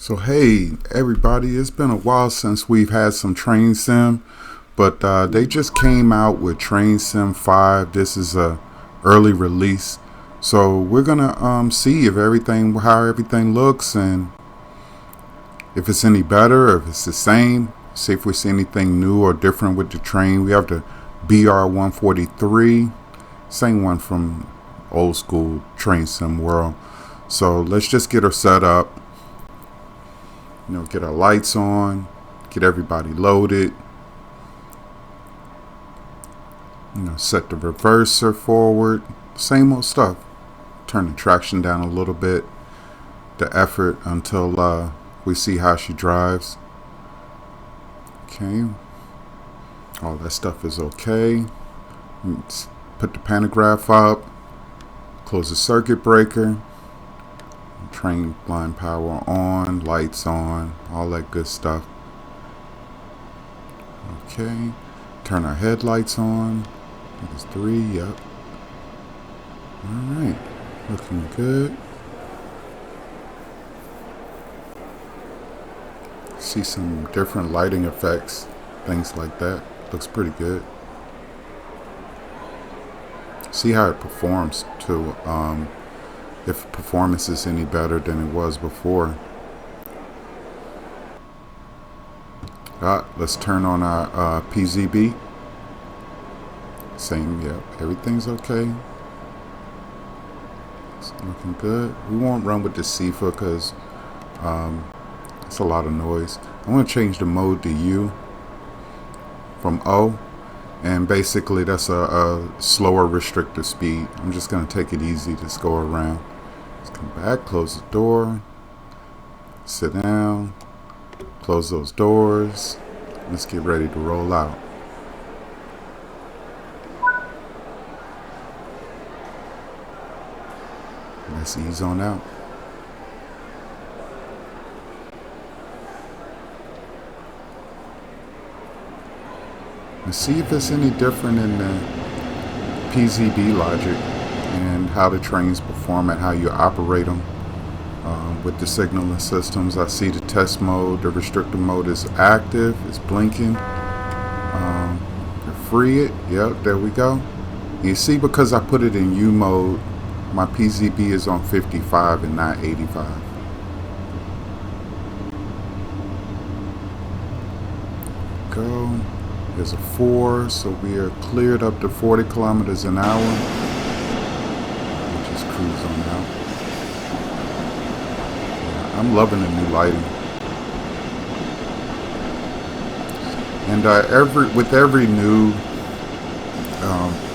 So hey everybody, it's been a while since we've had some train sim, but they just came out with Train Sim 5. This is a early release, so we're gonna see if how everything looks, and if it's any better, if it's the same. See if we see anything new or different with the train. We have the BR-143, same one from old school Train Sim world. So let's just get her set up. Get our lights on, get everybody loaded. Set the reverser forward. Same old stuff. Turn the traction down a little bit. The effort until we see how she drives. Okay. All that stuff is okay. Let's put the pantograph up. Close the circuit breaker. Train line power on, lights on, all that good stuff. Okay, turn our headlights on. There's 3, yep. Alright, looking good. See some different lighting effects, things like that. Looks pretty good. See how it performs too. If performance is any better than it was before. Let's turn on our PZB. Same, yep, everything's okay. It's looking good. We won't run with the CIFA because it's a lot of noise. I'm going to change the mode to U from O. And basically that's a slower restrictor speed. I'm just going to take it easy, just go around. Let's come back, close the door, sit down, close those doors. Let's get ready to roll out. Let's ease on out. Let's see if it's any different in the PZB logic and how the trains perform and how you operate them with the signaling systems. I see the test mode, the restrictor mode is active, it's blinking. Free it, yep, there we go. You see, because I put it in U mode, my PZB is on 55 and not 85. Go. There's a 4, so we are cleared up to 40 kilometers an hour. We'll just cruise on out. Yeah, I'm loving the new lighting. And with every new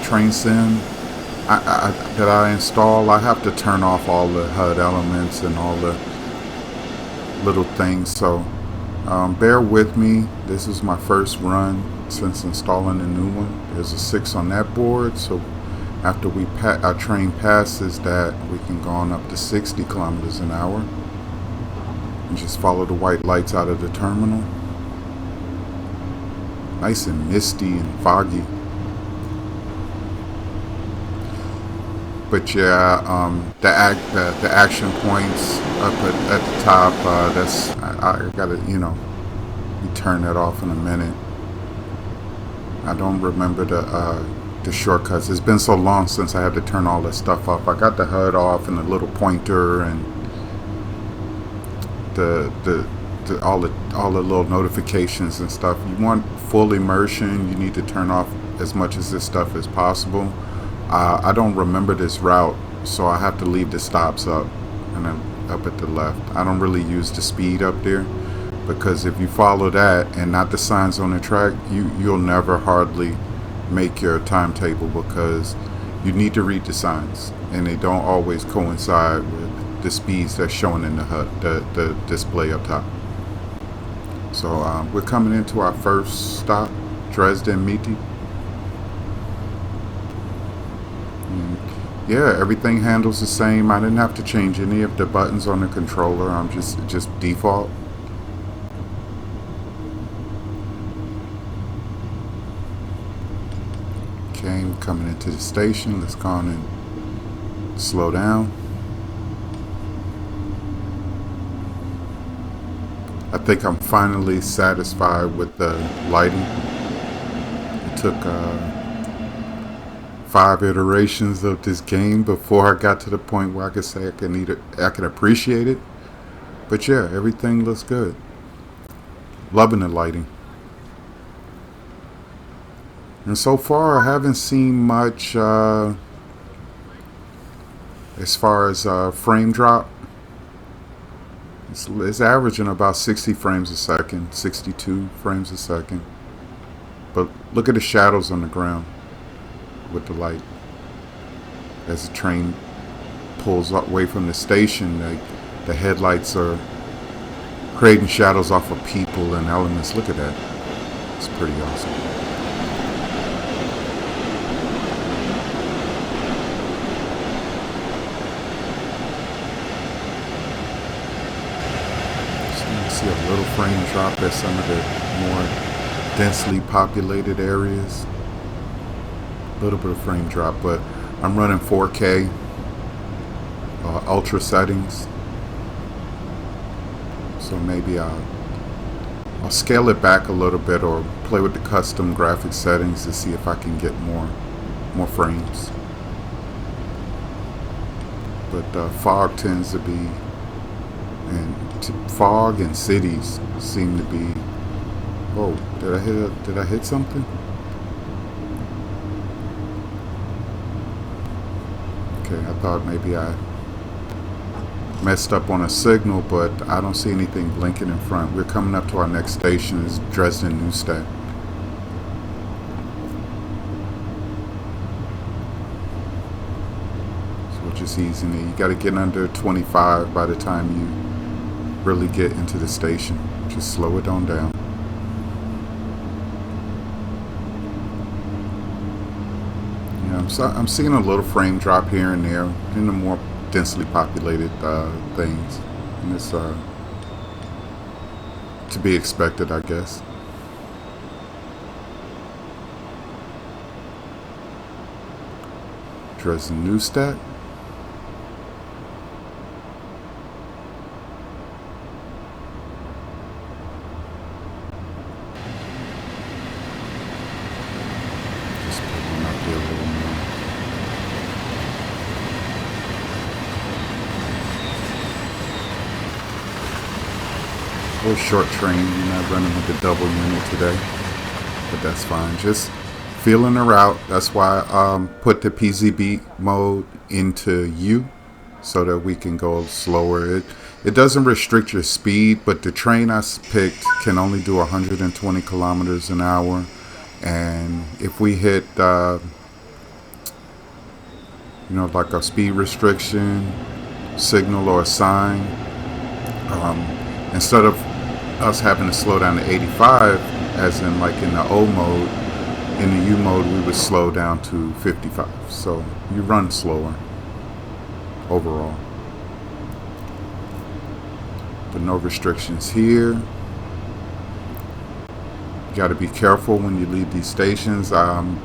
train sim that I install, I have to turn off all the HUD elements and all the little things. So bear with me. This is my first run since installing the new one. There's a 6 on that board, so after our train passes that, we can go on up to 60 kilometers an hour and just follow the white lights out of the terminal. Nice and misty and foggy. But yeah, the action points up at the top, I gotta, turn that off in a minute. I don't remember the shortcuts. It's been so long since I had to turn all this stuff off. I got the HUD off and the little pointer and all the little notifications and stuff. You want full immersion, you need to turn off as much of this stuff as possible. I don't remember this route, so I have to leave the stops up and then up at the left. I don't really use the speed up there, because if you follow that and not the signs on the track, you'll never hardly make your timetable, because you need to read the signs and they don't always coincide with the speeds that's shown in the HUD, the display up top. So we're coming into our first stop, Dresden Mitte. Yeah, everything handles the same. I didn't have to change any of the buttons on the controller. I'm just default. Okay, we're coming into the station. Let's go on and slow down. I think I'm finally satisfied with the lighting. It took 5 iterations of this game before I got to the point where I could say I can appreciate it. But yeah, everything looks good. Loving the lighting. And so far, I haven't seen much as far as frame drop. It's averaging about 60 frames a second, 62 frames a second. But look at the shadows on the ground with the light. As the train pulls away from the station, the headlights are creating shadows off of people and elements. Look at that. It's pretty awesome. So you see a little frame drop at some of the more densely populated areas. A little bit of frame drop, but I'm running 4K ultra settings. So maybe I'll scale it back a little bit or play with the custom graphic settings to see if I can get more frames. But fog tends to be, and fog and cities seem to be. Oh, did I hit something? Okay, I thought maybe I messed up on a signal, but I don't see anything blinking in front. We're coming up to our next station, is Dresden Neustadt. So which is easy. You got to get under 25 by the time you really get into the station. Just slow it on down. Yeah, I'm seeing a little frame drop here and there in the more densely populated things, and it's to be expected, I guess. Dresden Neustadt. Just putting up there a little more. A little short train, you're not running with the double unit today, but that's fine. Just feeling the route. That's why I put the PZB mode into U so that we can go slower. It doesn't restrict your speed, but the train I picked can only do 120 kilometers an hour, and if we hit like a speed restriction signal or a sign, instead of us having to slow down to 85, as in like in the O mode, in the U mode we would slow down to 55. So you run slower overall. But no restrictions here. You got to be careful when you leave these stations.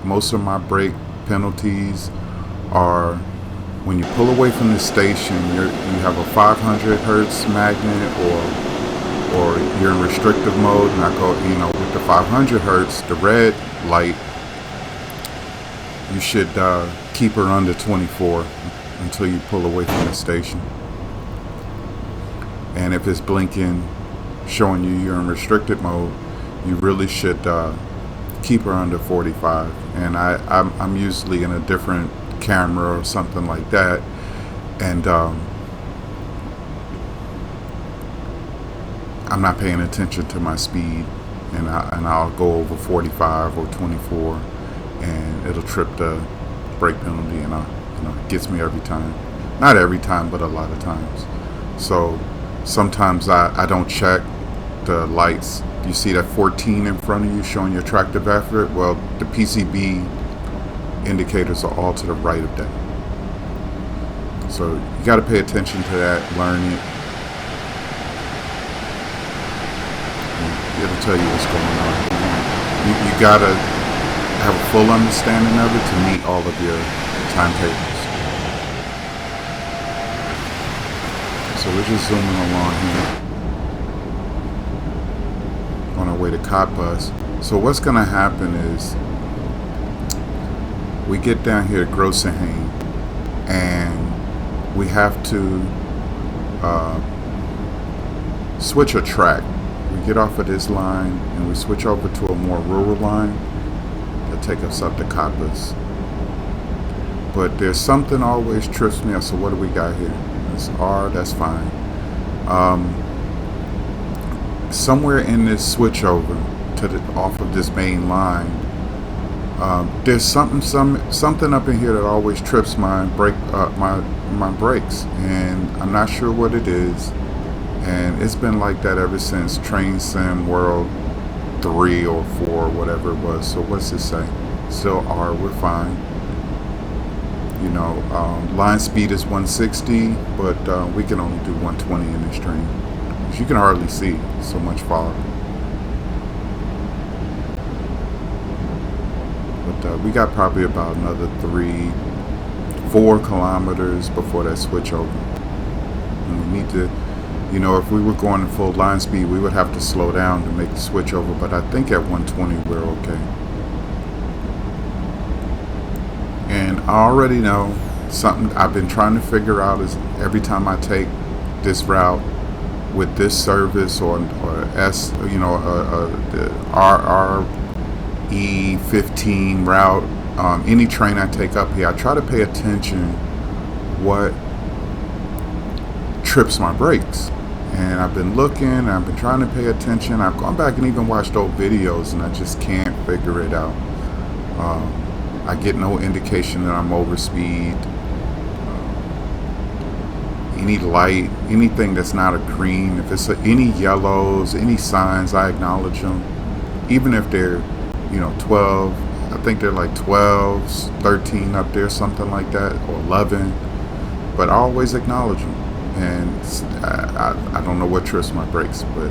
Most of my brake penalties are when you pull away from the station, you have a 500 hertz magnet, or you're in restrictive mode, and I go, with the 500 hertz, the red light, you should keep her under 24 until you pull away from the station. And if it's blinking, showing you're in restricted mode, you really should keep her under 45. And I'm usually in a different camera or something like that, and I'm not paying attention to my speed, and I'll go over 45 or 24, and it'll trip the brake penalty, and it gets me every time. Not every time, but a lot of times. So sometimes I don't check the lights. You see that 14 in front of you showing your tractive effort? Well, the PCB indicators are all to the right of that. So you got to pay attention to that, learn it. It'll tell you what's going on. You got to have a full understanding of it to meet all of your timetables. So we're just zooming along here. way to Cottbus. So what's going to happen is we get down here at Dresden, and we have to switch a track. We get off of this line and we switch over to a more rural line that'll take us up to Cottbus. But there's something always trips me up. So what do we got here? It's R, that's fine. Somewhere in this switch over to the off of this main line, there's something up in here that always trips my brakes, and I'm not sure what it is. And it's been like that ever since Train Sim World 3 or 4, whatever it was. So what's it say? Still R, we're fine. You know, line speed is 160, but we can only do 120 in this train. You can hardly see so much fog. But we got probably about another 3-4 kilometers before that switch over. And we need to, you know, if we were going at full line speed, we would have to slow down to make the switch over. But I think at 120 we're okay. And I already know something I've been trying to figure out is every time I take this route with this service or S, you know, the RE15 route, any train I take up here, I try to pay attention what trips my brakes. And I've been looking, I've been trying to pay attention. I've gone back and even watched old videos, and I just can't figure it out. I get no indication that I'm over speed. Any light, anything that's not a green, if it's any yellows, any signs, I acknowledge them. Even if they're, you know, 12, I think they're like 12s, 13 up there, something like that, or 11. But I always acknowledge them. And I don't know what trips my brakes, but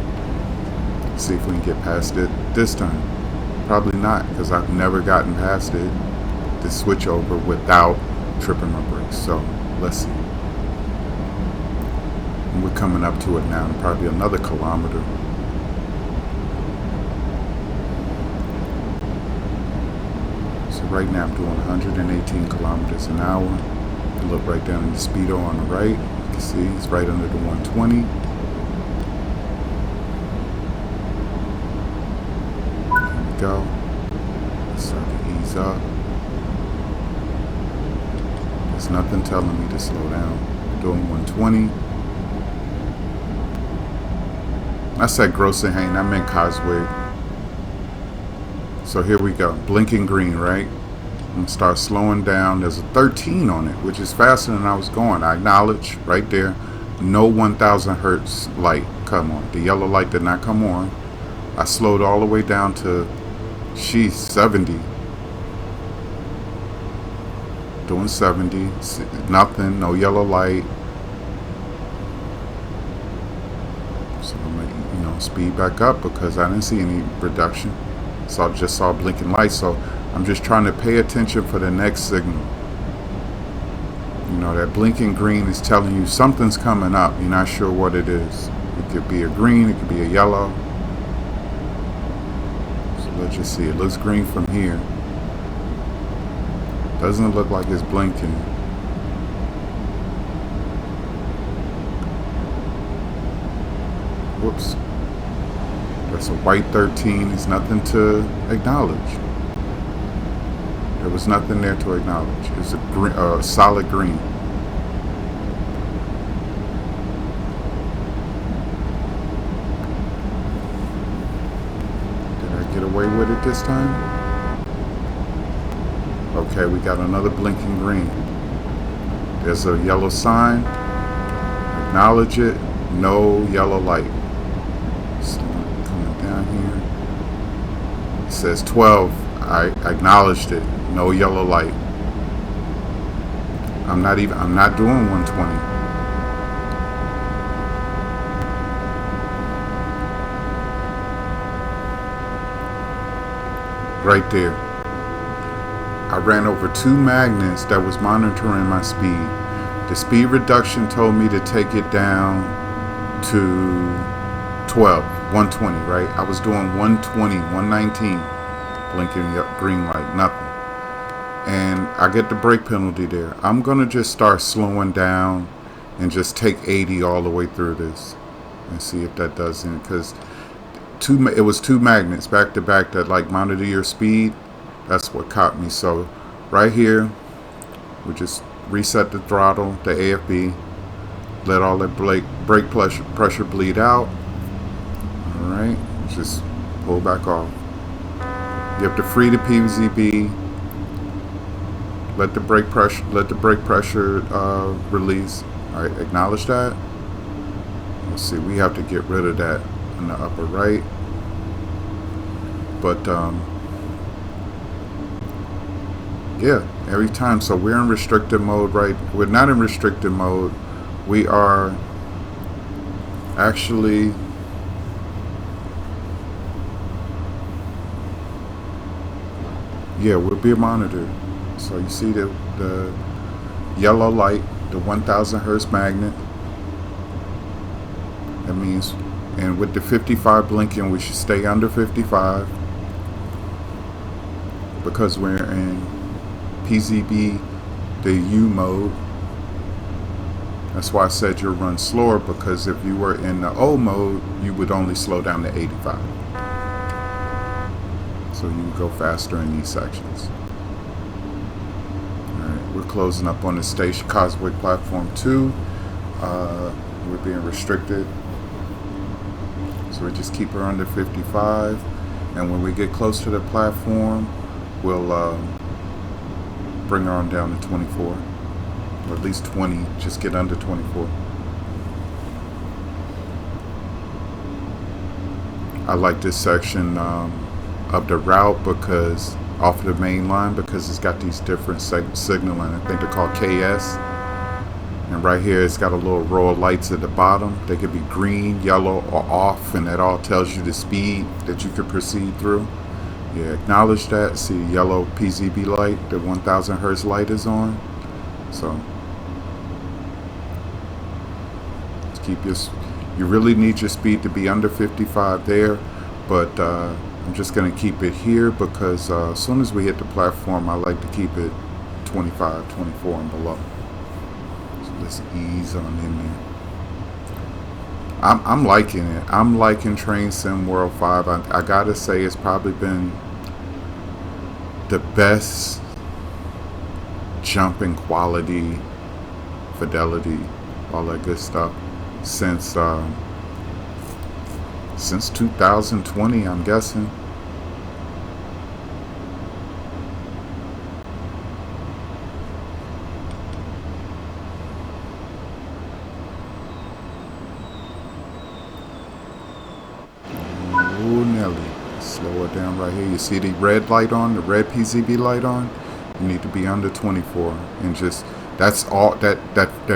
see if we can get past it this time. Probably not, because I've never gotten past it, the switch over, without tripping my brakes. So let's see. And we're coming up to it now, probably another kilometer. So right now I'm doing 118 kilometers an hour. You look right down in the speedo on the right. You can see it's right under the 120. There we go. Start to ease up. There's nothing telling me to slow down. Doing 120. I said Dresden, I meant Coswig. So here we go. Blinking green, right? I'm gonna start slowing down. There's a 13 on it, which is faster than I was going. I acknowledge right there. No 1000 hertz light come on. The yellow light did not come on. I slowed all the way down to 70. Doing 70. Nothing. No yellow light. So I'm gonna, you know, speed back up because I didn't see any reduction. So I just saw blinking lights. So I'm just trying to pay attention for the next signal. You know, that blinking green is telling you something's coming up. You're not sure what it is. It could be a green, it could be a yellow. So let's just see. It looks green from here. Doesn't look like it's blinking. Whoops. That's a white 13. It's nothing to acknowledge. There was nothing there to acknowledge. It's a green, solid green. Did I get away with it this time? Okay, we got another blinking green. There's a yellow sign. Acknowledge it. No yellow light. So coming down here. It says 12. I acknowledged it. No yellow light. I'm not doing 120. Right there. I ran over 2 magnets that was monitoring my speed. The speed reduction told me to take it down to 12. 120, right? I was doing 120, 119, blinking green light, nothing. And I get the brake penalty there. I'm going to just start slowing down and just take 80 all the way through this and see if that does it. Because it was two magnets back to back that like monitor your speed. That's what caught me. So right here, we just reset the throttle, the AFB, let all that brake pressure bleed out. All right, just pull back off. You have to free the PZB. Let the brake pressure release. All right, acknowledge that. Let's see, we have to get rid of that in the upper right. But yeah, every time. So we're in restricted mode, right? We're not in restricted mode. We are actually we're being monitored. So you see the yellow light, the 1000 hertz magnet. That means, and with the 55 blinking, we should stay under 55 because we're in PZB, the U mode. That's why I said you'll run slower, because if you were in the O mode, you would only slow down to 85. So you can go faster in these sections. Alright, we're closing up on the station, Causeway Platform 2. We're being restricted. So we just keep her under 55. And when we get close to the platform, we'll bring her on down to 24. Or at least 20, just get under 24. I like this section of the route because off of the main line, because it's got these different signaling. I think they're called KS. And right here it's got a little row of lights at the bottom. They could be green, yellow, or off, and that all tells you the speed that you could proceed through. Yeah, acknowledge that. See the yellow PZB light, the 1000 hertz light is on. So keep you really need your speed to be under 55 there, but I'm just going to keep it here because as soon as we hit the platform, I like to keep it 25, 24 and below. So let's ease on in there. I'm liking it. I'm liking Train Sim World 5. I gotta say, it's probably been the best jumping quality, fidelity, all that good stuff since 2020, I'm guessing. Oh, Nelly, slow it down right here. You see the red light on, the red PZB light on? You need to be under 24, and just that's all. That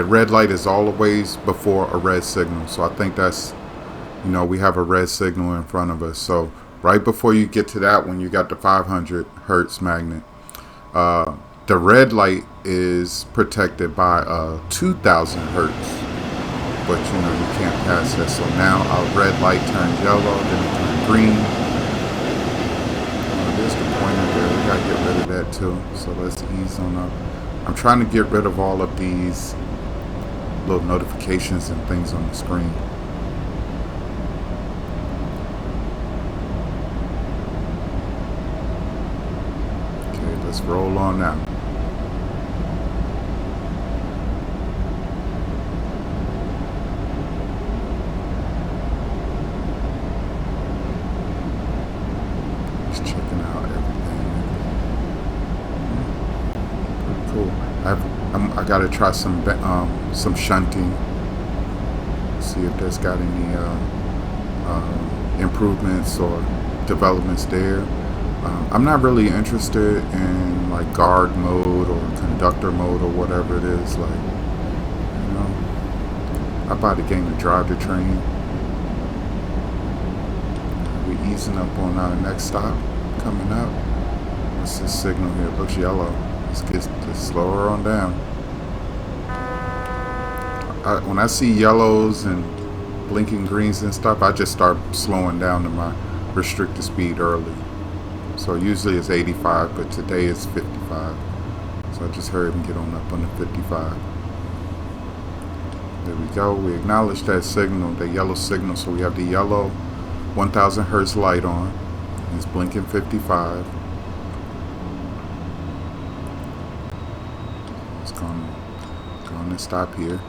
red light is always before a red signal. So I think that's, we have a red signal in front of us. So right before you get to that one, you got the 500 hertz magnet. The red light is protected by 2000 hertz, but you can't pass that. So now our red light turns yellow, then it turns green. There's the pointer there. We gotta get rid of that too. So let's ease on up. I'm trying to get rid of all of these little notifications and things on the screen. Okay, let's roll on now. Just checking out everything. Pretty cool. I gotta try some shunting. See if there's got any improvements or developments there. I'm not really interested in like guard mode or conductor mode or whatever it is. Like, I buy the game to drive the train. We're easing up on our next stop coming up. What's this signal here? It looks yellow. Let's slow her on down. When I see yellows and blinking greens and stuff, I just start slowing down to my restricted speed early. So usually it's 85, but today it's 55. So I just heard him get on up on the 55. There we go. We acknowledge that signal, the yellow signal. So we have the yellow 1000 hertz light on. It's blinking 55. It's going to stop here.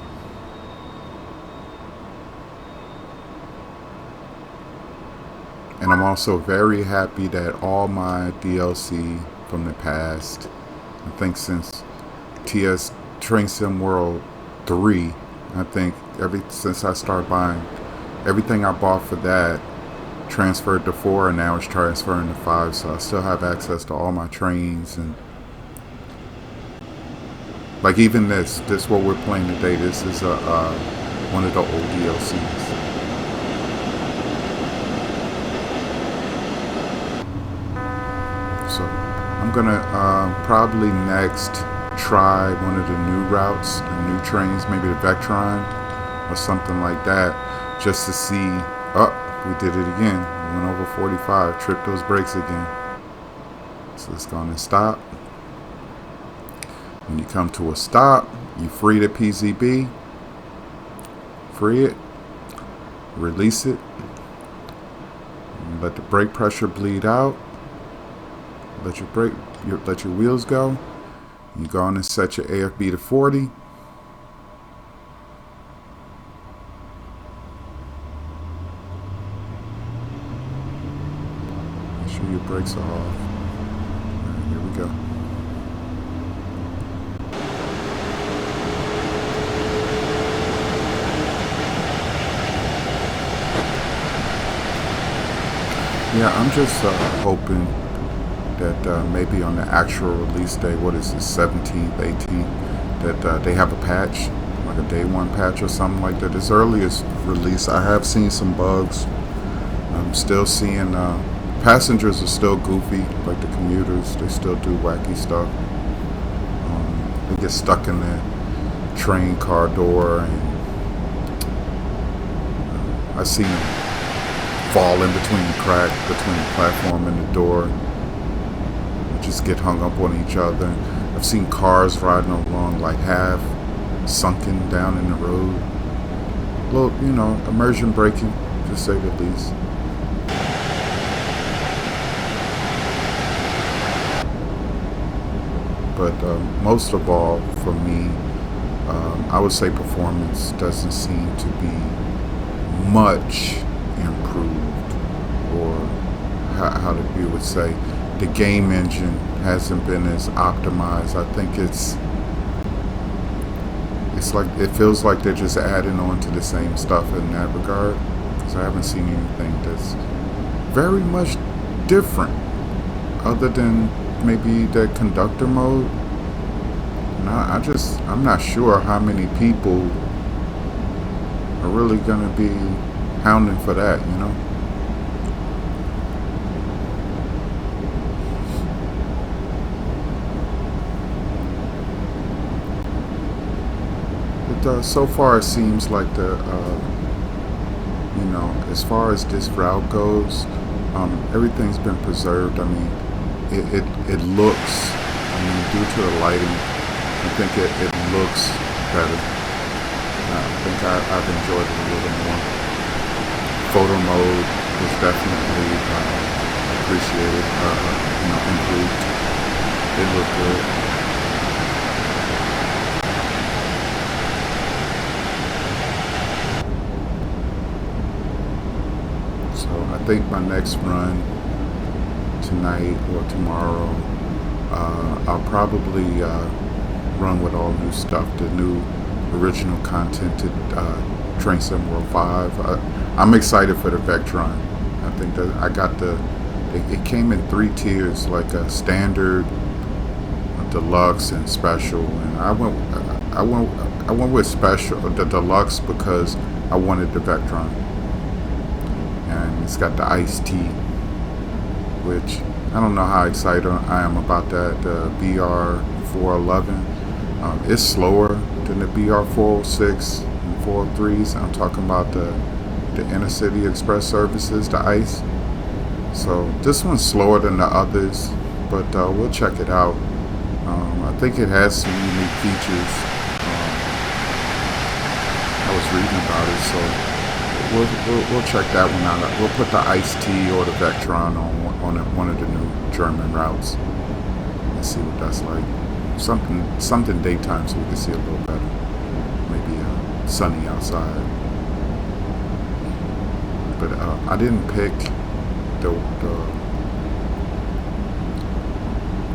And I'm also very happy that all my DLC from the past, I think since TS Train Sim World 3, I think since I started buying, everything I bought for that transferred to 4, and now it's transferring to 5. So I still have access to all my trains, and like even this what we're playing today. This is one of the old DLCs. So I'm gonna probably next try one of the new routes, the new trains, maybe the Vectron or something like that, just to see. Oh, we did it again. We went over 45, tripped those brakes again. So it's gonna stop. When you come to a stop, you free the PZB, free it, release it, let the brake pressure bleed out. Let your wheels go. You go on and set your AFB to 40. Make sure your brakes are off. Alright, here we go. Yeah, I'm just hoping that maybe on the actual release day, what is it, 17th, 18th, that they have a patch, like a day one patch or something like that. This earliest release, I have seen some bugs. I'm still seeing passengers are still goofy, like the commuters. They still do wacky stuff. They get stuck in the train car door, and I've seen them fall in between the crack between the platform and the door. Just get hung up on each other. I've seen cars riding along like half sunken down in the road. Little, immersion braking, to say the least. But most of all, for me, I would say performance doesn't seem to be much improved, or how you would say. The game engine hasn't been as optimized. I think it's like, it feels like they're just adding on to the same stuff in that regard, because I haven't seen anything that's very much different other than maybe the conductor mode. And I'm not sure how many people are really gonna be hounding for that, So far it seems like as far as this route goes, everything's been preserved. I mean, it looks, due to the lighting, I think it looks better. I think I've enjoyed it a little more. Photo mode was definitely appreciated, improved. It looked good. I think my next run tonight or tomorrow, I'll probably run with all new stuff, the new original content to Train Sim World 5. I'm excited for the Vectron. I think that I got it came in 3 tiers, like a standard, a deluxe, and special. And I went with special, the deluxe, because I wanted the Vectron. And it's got the iced tea, which I don't know how excited I am about that. The BR411, it's slower than the BR406 and 403s. I'm talking about the the intercity express services, the ICE. So this one's slower than the others, but we'll check it out. I think it has some unique features. I was reading about it, so we'll check that one out. We'll put the ICE-T or the Vectron on one of the new German routes and see what that's like. Something daytime so we can see a little better. Maybe sunny outside. But I didn't pick the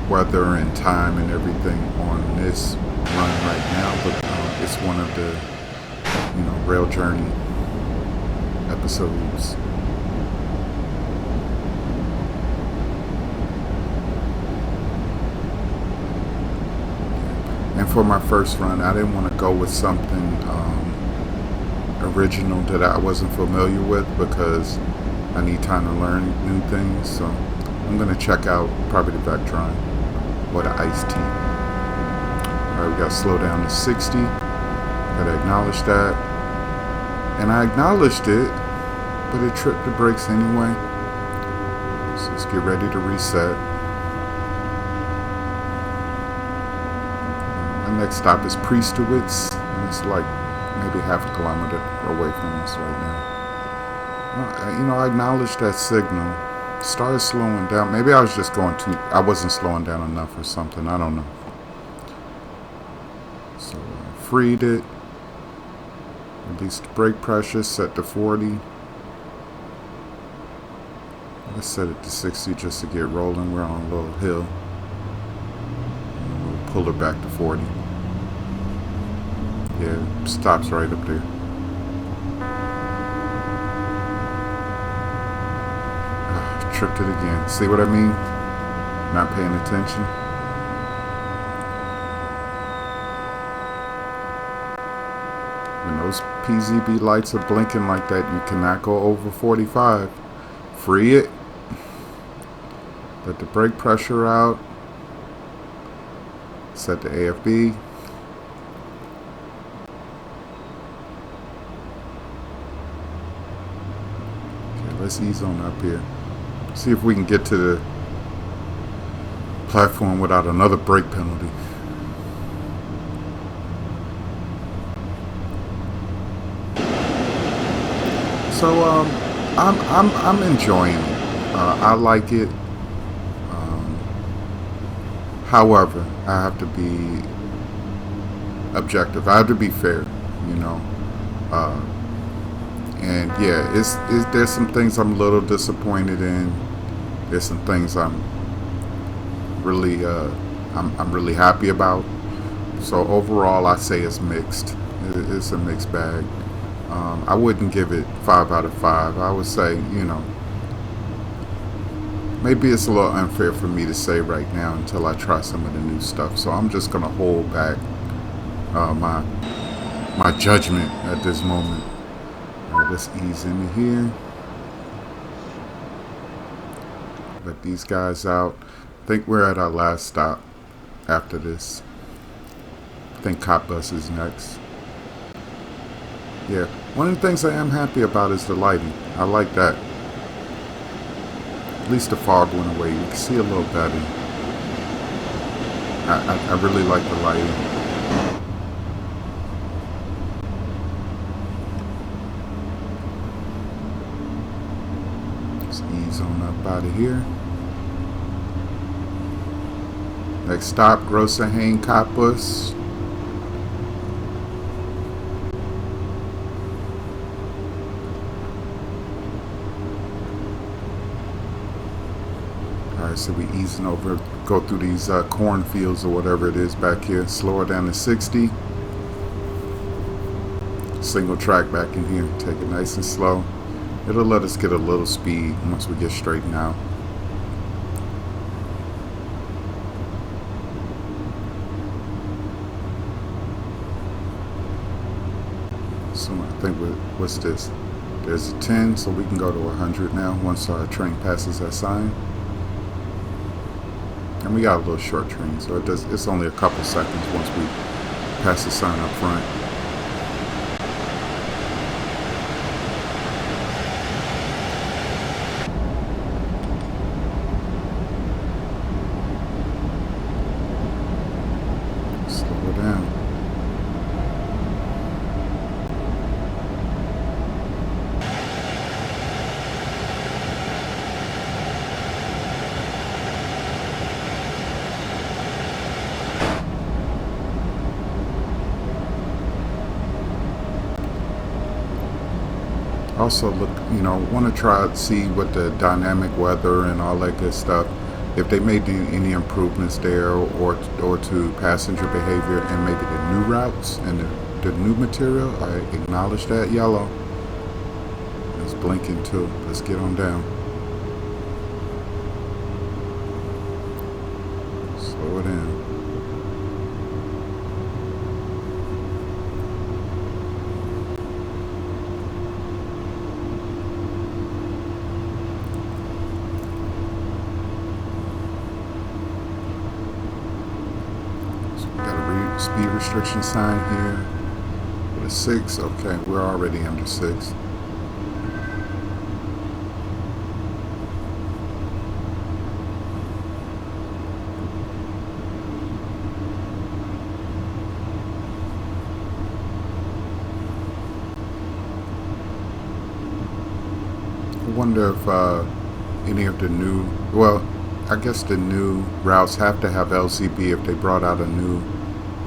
weather and time and everything on this run right now, but it's one of the rail journey episodes. And for my first run, I didn't want to go with something original that I wasn't familiar with because I need time to learn new things. So I'm going to check out probably the Vectron or the ICE-T. Alright, we got to slow down to 60. Got to acknowledge that. And I acknowledged it, but it tripped the brakes anyway. So let's get ready to reset. The next stop is Priestowitz, and it's like maybe half a kilometer away from us right now. I acknowledged that signal. Started slowing down. Maybe I was just I wasn't slowing down enough or something. I don't know. So freed it. Release the brake pressure, set to 40. Let's set it to 60 just to get rolling. We're on a little hill. And we'll pull her back to 40. Yeah, it stops right up there. Tripped it again. See what I mean? Not paying attention. When those PZB lights are blinking like that, you cannot go over 45. Free it. Let the brake pressure out. Set the AFB. Okay, let's ease on up here. See if we can get to the platform without another brake penalty. So I'm enjoying it. I like it. However, I have to be objective. I have to be fair, and yeah, there's some things I'm a little disappointed in. There's some things I'm really happy about. So overall, I say it's mixed. It's a mixed bag. I wouldn't give it 5 out of 5. I would say, maybe it's a little unfair for me to say right now until I try some of the new stuff. So I'm just gonna hold back my judgment at this moment. All right, let's ease into here. Let these guys out. I think we're at our last stop after this. I think Cottbus is next. Yeah, one of the things I am happy about is the lighting. I like that. At least the fog went away. You can see a little better. I really like the lighting. Let's ease on up out of here. Next stop, Grosserhain, Cottbus. Alright, so we easing over, go through these cornfields or whatever it is back here. Slow it down to 60. Single track back in here. Take it nice and slow. It'll let us get a little speed once we get straightened out. So I think, what's this? There's a 10, so we can go to 100 now once our train passes that sign. And we got a little short train, so it's only a couple seconds once we pass the sign up front. also look, want to try to see what the dynamic weather and all that good stuff, if they made any improvements there, or to passenger behavior and maybe the new routes and the new material. I acknowledge that. Yellow. It's blinking too. Let's get on down. Slow it in. Speed restriction sign here with a 6. Okay, we're already under 6. I wonder if any of the new, well, I guess the new routes have to have LCB if they brought out a new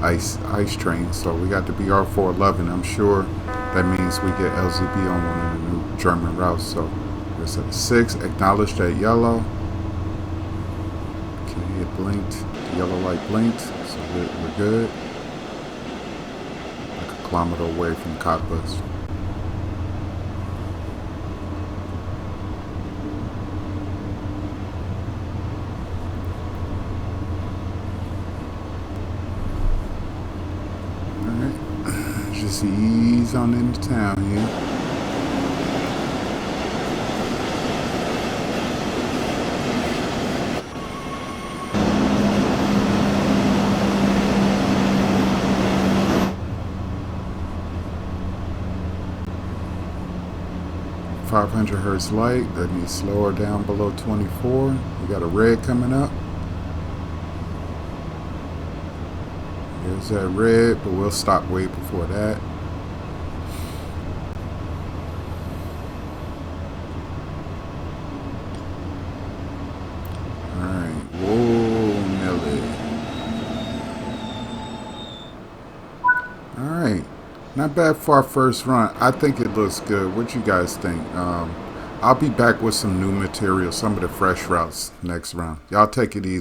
ice train. So we got the BR411. I'm sure that means we get LCB on one of the new German routes. So there's a 6. Acknowledge that yellow. Okay, it blinked. The yellow light blinked. So we're good. Like a kilometer away from Cottbus. Just ease on into town here. .500 Hz light. Let me slow her down below 24. We got a red coming up. There's that red, but we'll stop way before that. Alright, whoa, Nelly. Alright, not bad for our first run. I think it looks good. What you guys think? I'll be back with some new material, some of the fresh routes next round. Y'all take it easy.